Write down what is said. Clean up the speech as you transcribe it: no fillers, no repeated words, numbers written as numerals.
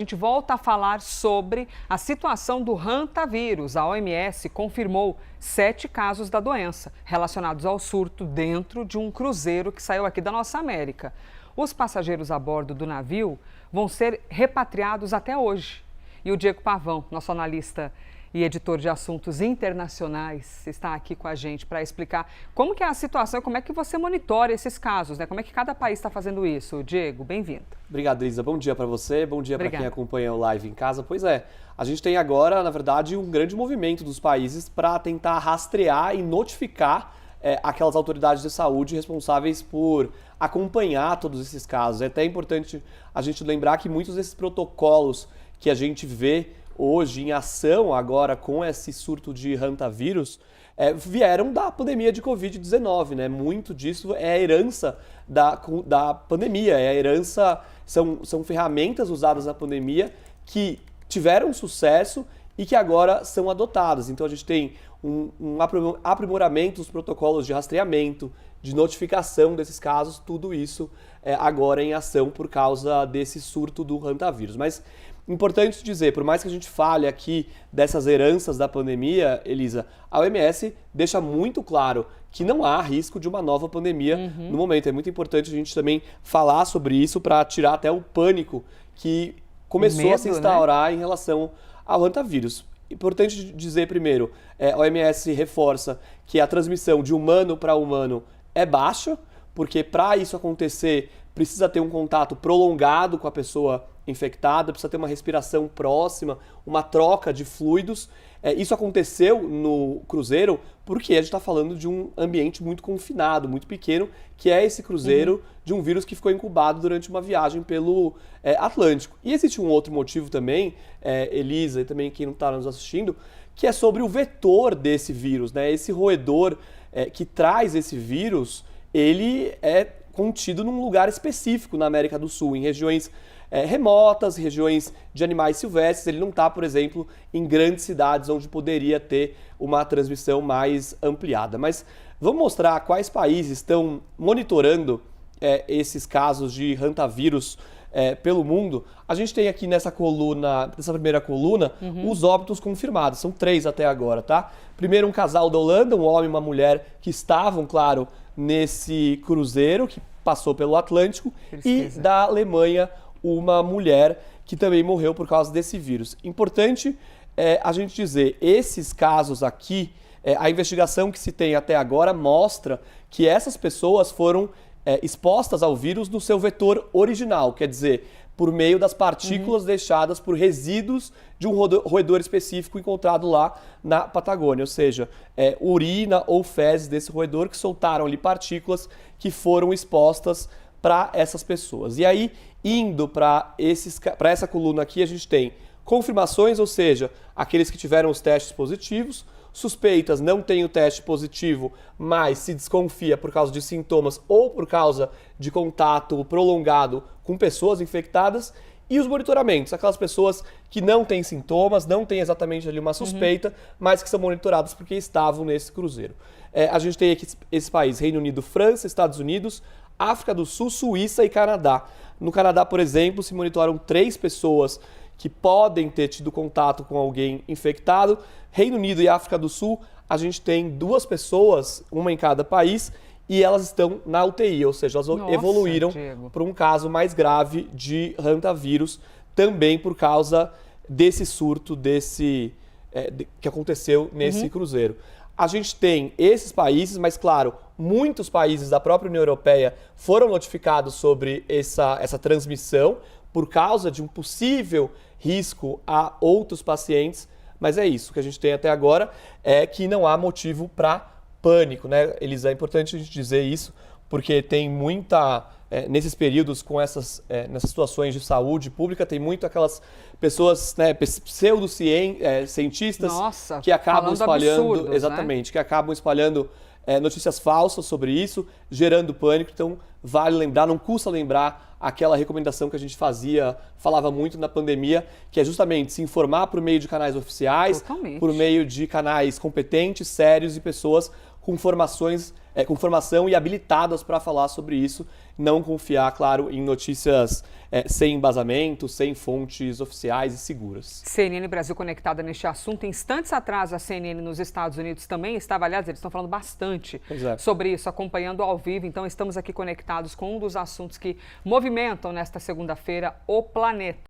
A gente volta a falar sobre a situação do hantavírus. A OMS confirmou 7 casos da doença relacionados ao surto dentro de um cruzeiro que saiu aqui da nossa América. Os passageiros a bordo do navio vão ser repatriados até hoje. E o Diego Pavão, nosso analista e editor de assuntos internacionais, está aqui com a gente para explicar como que é a situação, como é que você monitora esses casos, né? Como é que cada país está fazendo isso. Diego, bem-vindo. Obrigado, Isa. Bom dia para você, bom dia para quem acompanha o live em casa. Pois é, a gente tem agora, na verdade, um grande movimento dos países para tentar rastrear e notificar aquelas autoridades de saúde responsáveis por acompanhar todos esses casos. É até importante a gente lembrar que muitos desses protocolos que a gente vê hoje em ação agora com esse surto de hantavírus vieram da pandemia de Covid-19, né? Muito disso é a herança da pandemia, é a herança, são ferramentas usadas na pandemia que tiveram sucesso e que agora são adotadas. Então a gente tem um aprimoramento dos protocolos de rastreamento, de notificação desses casos, tudo isso agora em ação por causa desse surto do hantavírus. Mas importante dizer, por mais que a gente fale aqui dessas heranças da pandemia, Elisa, a OMS deixa muito claro que não há risco de uma nova pandemia no momento. É muito importante a gente também falar sobre isso para tirar até o pânico que começou a se instaurar, né, em relação ao hantavírus. Importante dizer primeiro, a OMS reforça que a transmissão de humano para humano é baixa, porque para isso acontecer precisa ter um contato prolongado com a pessoa infectada, precisa ter uma respiração próxima, uma troca de fluidos. Isso aconteceu no cruzeiro porque a gente está falando de um ambiente muito confinado, muito pequeno, que é esse cruzeiro de um vírus que ficou incubado durante uma viagem pelo Atlântico. E existe um outro motivo também, Elisa, e também quem não está nos assistindo, que é sobre o vetor desse vírus, né? Esse roedor que traz esse vírus, ele é contido num lugar específico na América do Sul, em regiões remotas, regiões de animais silvestres. Ele não está, por exemplo, em grandes cidades onde poderia ter uma transmissão mais ampliada. Mas vamos mostrar quais países estão monitorando esses casos de hantavírus pelo mundo. A gente tem aqui nessa primeira coluna, os óbitos confirmados. São 3 até agora, tá? Primeiro, um casal da Holanda, um homem e uma mulher que estavam, claro, nesse cruzeiro que passou pelo Atlântico. E da Alemanha, uma mulher que também morreu por causa desse vírus. Importante a gente dizer, esses casos aqui, a investigação que se tem até agora mostra que essas pessoas foram expostas ao vírus no seu vetor original, quer dizer, por meio das partículas deixadas por resíduos de um roedor específico encontrado lá na Patagônia, ou seja, urina ou fezes desse roedor que soltaram ali partículas que foram expostas para essas pessoas. E aí, indo para essa coluna aqui, a gente tem confirmações, ou seja, aqueles que tiveram os testes positivos, suspeitas não têm o teste positivo, mas se desconfia por causa de sintomas ou por causa de contato prolongado com pessoas infectadas, e os monitoramentos, aquelas pessoas que não têm sintomas, não têm exatamente ali uma suspeita, mas que são monitoradas porque estavam nesse cruzeiro. A gente tem aqui esse país, Reino Unido, França, Estados Unidos, África do Sul, Suíça e Canadá. No Canadá, por exemplo, se monitoram 3 pessoas que podem ter tido contato com alguém infectado. Reino Unido e África do Sul, a gente tem 2 pessoas, uma em cada país, e elas estão na UTI, ou seja, elas evoluíram para um caso mais grave de hantavírus, também por causa desse surto que aconteceu nesse cruzeiro. A gente tem esses países, mas claro, muitos países da própria União Europeia foram notificados sobre essa transmissão por causa de um possível risco a outros pacientes, mas é isso. O que a gente tem até agora é que não há motivo para pânico, né, Elisa? É importante a gente dizer isso, porque tem muita, nesses períodos com nessas situações de saúde pública, tem muito aquelas pessoas, né, pseudocientistas que acabam espalhando, absurdos, exatamente, né? Que acabam espalhando notícias falsas sobre isso, gerando pânico. Então, vale lembrar, não custa lembrar aquela recomendação que a gente falava muito na pandemia, que é justamente se informar por meio de canais oficiais, por meio de canais competentes, sérios e pessoas com formação e habilitadas para falar sobre isso, não confiar, claro, em notícias sem embasamento, sem fontes oficiais e seguras. CNN Brasil conectada neste assunto. Instantes atrás, a CNN nos Estados Unidos também estava, aliás, eles estão falando bastante sobre isso, acompanhando ao vivo. Então, estamos aqui conectados com um dos assuntos que movimentam nesta segunda-feira o planeta.